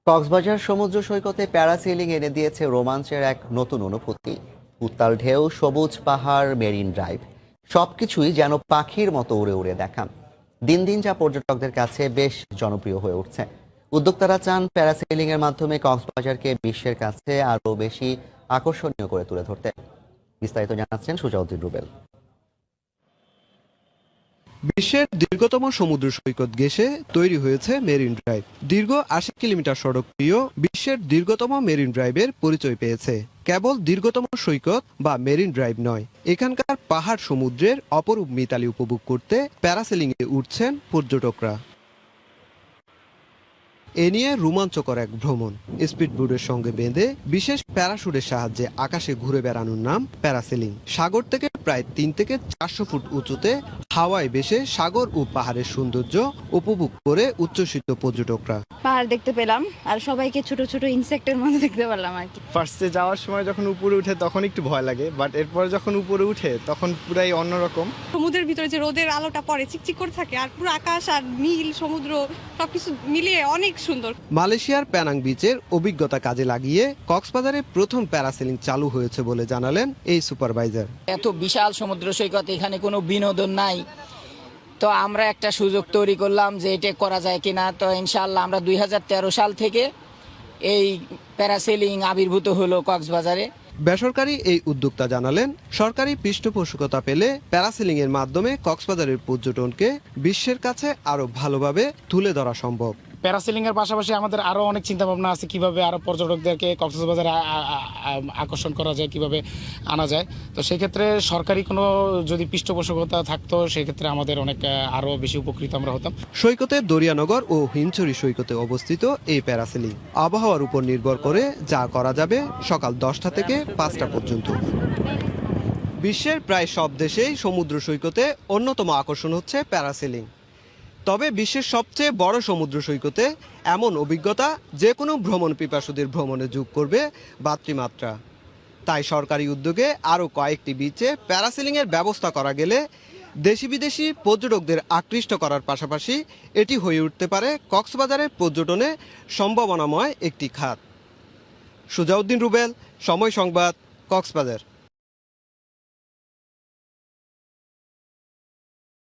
কক্সবাজার সমুদ্র সৈকতে প্যারাসেলিং এনে দিয়েছে রোমাঞ্চের এক নতুন অনুভূতি। উত্তাল ঢেউ, সবুজ পাহাড়, মেরিন ড্রাইভ, সবকিছুই যেন পাখির মতো উড়ে উড়ে দেখান। দিন দিন যা পর্যটকদের কাছে বেশ জনপ্রিয় হয়ে উঠছে। উদ্যোক্তারা চান প্যারাসেলিং এর মাধ্যমে কক্সবাজারকে বিশ্বের কাছে আরো বেশি আকর্ষণীয় করে তুলে ধরতে। বিস্তারিত জানাচ্ছেন সুজাউদ্দিন রুবেল। বিশ্বের দীর্ঘতম সমুদ্র সৈকত ঘেঁষে তৈরি হয়েছে মেরিন ড্রাইভ। দীর্ঘ ৮০ কিলোমিটার সড়ক পেরিয়েও বিশ্বের দীর্ঘতম মেরিন ড্রাইভের পরিচয় পেয়েছে। কেবল দীর্ঘতম সৈকত বা মেরিন ড্রাইভ নয়, এখানকার পাহাড় সমুদ্রের অপরূপ মিতালি উপভোগ করতে প্যারাসেলিং এ উঠছেন পর্যটকরা। এ নিয়ে রোমাঞ্চকর এক ভ্রমণ। স্পিডবোটের সঙ্গে বেঁধে বিশেষ প্যারাশুটের সাহায্যে আকাশে ঘুরে বেড়ানোর নাম প্যারাসেলিং। সাগর থেকে প্রায় ৩ থেকে ৪০০ ফুট উঁচুতে হাওয়ায় ভেসে সাগর ও পাহাড়ের সৌন্দর্য উপভোগ করে উচ্ছ্বসিত পর্যটকরা। পাহাড় দেখতে পেলাম আর সবাইকে ছোট ছোট ইনসেক্টের মতো দেখতে পেলাম আর কি। ফার্স্টে যাওয়ার সময় যখন উপরে উঠে তখন একটু ভয় লাগে, বাট এরপরে যখন উপরে উঠে তখন পুরাই অন্যরকম। সমুদ্রের ভিতরে যে রোদের আলোটা পড়ে চিকচিক করে থাকে আর পুরো আকাশ আর নীল সমুদ্র সবকিছু মিলিয়ে অনেক সুন্দর। মালয়েশিয়ার প্যানাং বিচের অভিজ্ঞতা কাজে লাগিয়ে কক্সবাজারে প্রথম প্যারাসেলিং চালু হয়েছে বলে জানালেন এই সুপারভাইজার। এত বিশাল সমুদ্র সৈকত, এখানে কোনো বিনোদন নাই, তো আমরা একটা সুযোগ তৈরি করলাম যে এটা করা যায় কিনা। তো ইনশাআল্লাহ আমরা ২০১৩ সাল থেকে এই প্যারাসেলিং আবির্ভূত হলো কক্সবাজারে। বেসরকারি এই উদ্যোক্তা জানালেন, সরকারি পৃষ্ঠপোষকতা পেলে প্যারাসেলিং এর মাধ্যমে কক্সবাজারের পর্যটনকে বিশ্বের কাছে আরো ভালোভাবে তুলে ধরা সম্ভব। প্যারাসেলিং এর পাশাপাশি আমাদের আরো অনেক চিন্তা ভাবনা আছে কিভাবে আরো পর্যটকদেরকে কক্সবাজারে আকর্ষণ করা যায়, কিভাবে আনা যায়। তো সেই ক্ষেত্রে সরকারি কোনো যদি পৃষ্ঠপোষকতা থাকতো সেক্ষেত্রে আমাদের অনেক আরো বেশি উপকৃত আমরা হতাম। সৈকতে দরিয়ানগর ও হিমছড়ি সৈকতে অবস্থিত এই প্যারাসেলিং আবহাওয়ার উপর নির্ভর করে যা করা যাবে সকাল 10টা থেকে 5টা পর্যন্ত। বিশ্বের প্রায় সব দেশেই সমুদ্র সৈকতে অন্যতম আকর্ষণ হচ্ছে প্যারাসেলিং। তবে বিশ্বের সবচেয়ে বড় সমুদ্র সৈকতে এমন অভিজ্ঞতা যে কোনো ভ্রমণ পিপাসুদের ভ্রমণে যোগ করবে বাড়তি। তাই সরকারি উদ্যোগে আরও কয়েকটি বিচে প্যারাসেলিংয়ের ব্যবস্থা করা গেলে দেশি বিদেশি পর্যটকদের আকৃষ্ট করার পাশাপাশি এটি হয়ে উঠতে পারে কক্সবাজারের পর্যটনে সম্ভাবনাময় একটি খাত। সুজাউদ্দিন রুবেল, সময় সংবাদ, কক্সবাজার।